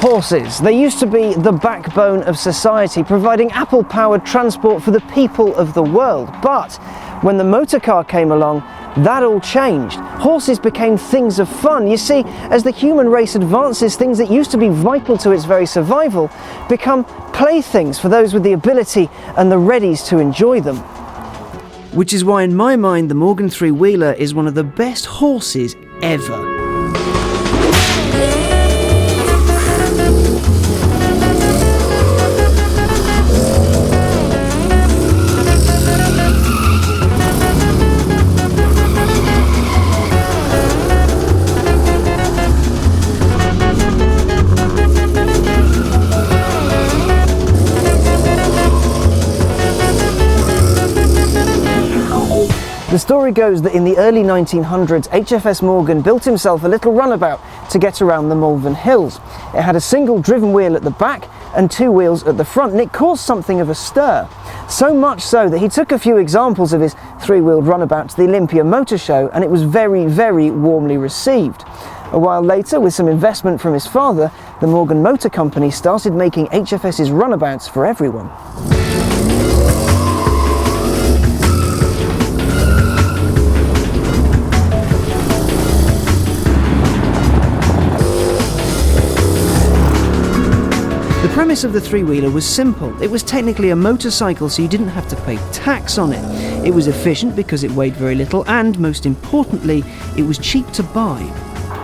Horses. They used to be the backbone of society, providing apple-powered transport for the people of the world. But when the motor car came along, that all changed. Horses became things of fun. You see, as the human race advances, things that used to be vital to its very survival become playthings for those with the ability and the readies to enjoy them. Which is why, in my mind, the Morgan three-wheeler is one of the best horses ever. The story goes that in the early 1900s, HFS Morgan built himself a little runabout to get around the Malvern Hills. It had a single driven wheel at the back and two wheels at the front, and it caused something of a stir. So much so that he took a few examples of his three-wheeled runabout to the Olympia Motor Show, and it was very, very warmly received. A while later, with some investment from his father, the Morgan Motor Company started making HFS's runabouts for everyone. The premise of the three-wheeler was simple. It was technically a motorcycle, so you didn't have to pay tax on it. It was efficient because it weighed very little, and most importantly, it was cheap to buy.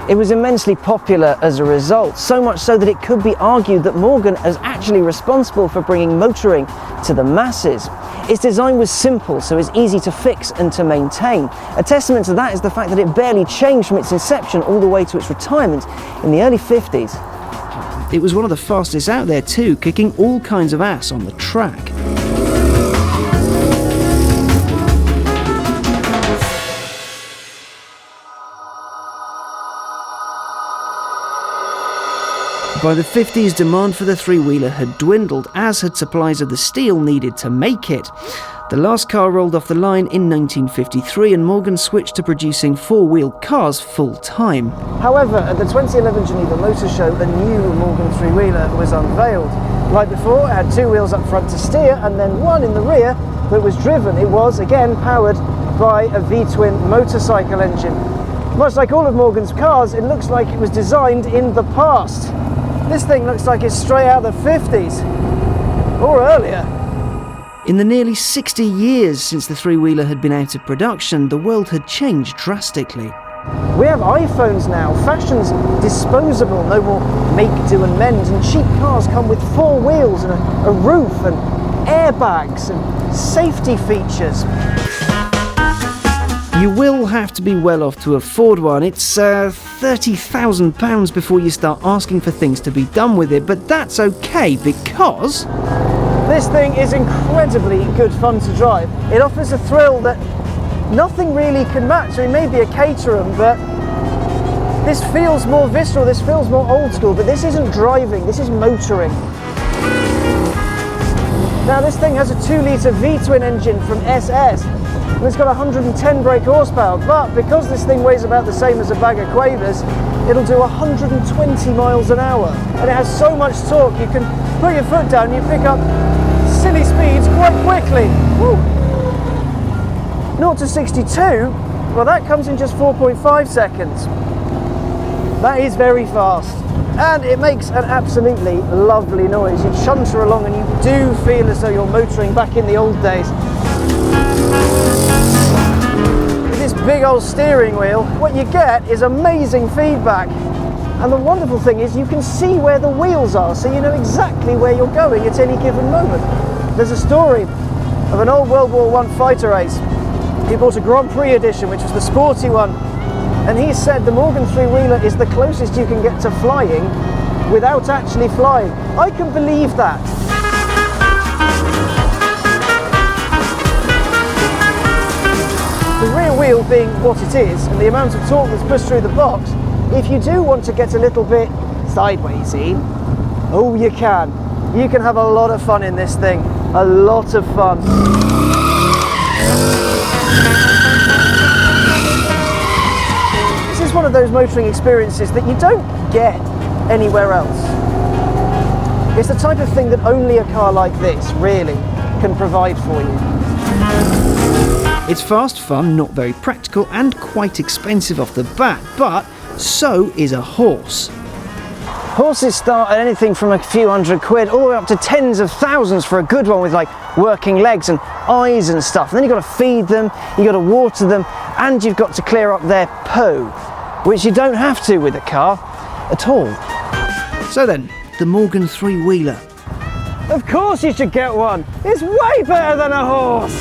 It was immensely popular as a result, so much so that it could be argued that Morgan is actually responsible for bringing motoring to the masses. Its design was simple, so it's easy to fix and to maintain. A testament to that is the fact that it barely changed from its inception all the way to its retirement in the early 50s. It was one of the fastest out there too, kicking all kinds of ass on the track. By the 50s, demand for the three-wheeler had dwindled, as had supplies of the steel needed to make it. The last car rolled off the line in 1953, and Morgan switched to producing four-wheeled cars full-time. However, at the 2011 Geneva Motor Show, a new Morgan three-wheeler was unveiled. Like before, it had two wheels up front to steer, and then one in the rear that was driven. It was, again, powered by a V-twin motorcycle engine. Much like all of Morgan's cars, it looks like it was designed in the past. This thing looks like it's straight out of the 50s, or earlier. In the nearly 60 years since the three-wheeler had been out of production, the world had changed drastically. We have iPhones now, fashion's disposable, no more make, do and mend, and cheap cars come with four wheels and a roof and airbags and safety features. You will have to be well off to afford one. It's £30,000 before you start asking for things to be done with it, but that's okay because this thing is incredibly good fun to drive. It offers a thrill that nothing really can match. I mean, maybe a Caterham, but this feels more visceral, this feels more old school, but this isn't driving, this is motoring. Now this thing has a 2-litre V-twin engine from SS, and it's got 110 brake horsepower, but because this thing weighs about the same as a bag of Quavers, it'll do 120 miles an hour. And it has so much torque, you can put your foot down, you pick up silly speeds quite quickly. Woo. 0 to 62, well, that comes in just 4.5 seconds. That is very fast. And it makes an absolutely lovely noise. You chunter along and you do feel as though you're motoring back in the old days. With this big old steering wheel, what you get is amazing feedback. And the wonderful thing is you can see where the wheels are, so you know exactly where you're going at any given moment. There's a story of an old World War I fighter race. He bought a Grand Prix edition, which was the sporty one. And he said the Morgan three-wheeler is the closest you can get to flying without actually flying. I can believe that. The rear wheel being what it is, and the amount of torque that's pushed through the box, if you do want to get a little bit sidewaysy, oh, you can. You can have a lot of fun in this thing. A lot of fun. This is one of those motoring experiences that you don't get anywhere else. It's the type of thing that only a car like this, really, can provide for you. It's fast, fun, not very practical, and quite expensive off the bat, but so is a horse. Horses start at anything from a few £100 all the way up to tens of thousands for a good one with like working legs and eyes and stuff. And then you've got to feed them, you've got to water them, and you've got to clear up their poo, which you don't have to with a car at all. So then, the Morgan three-wheeler. Of course you should get one! It's way better than a horse!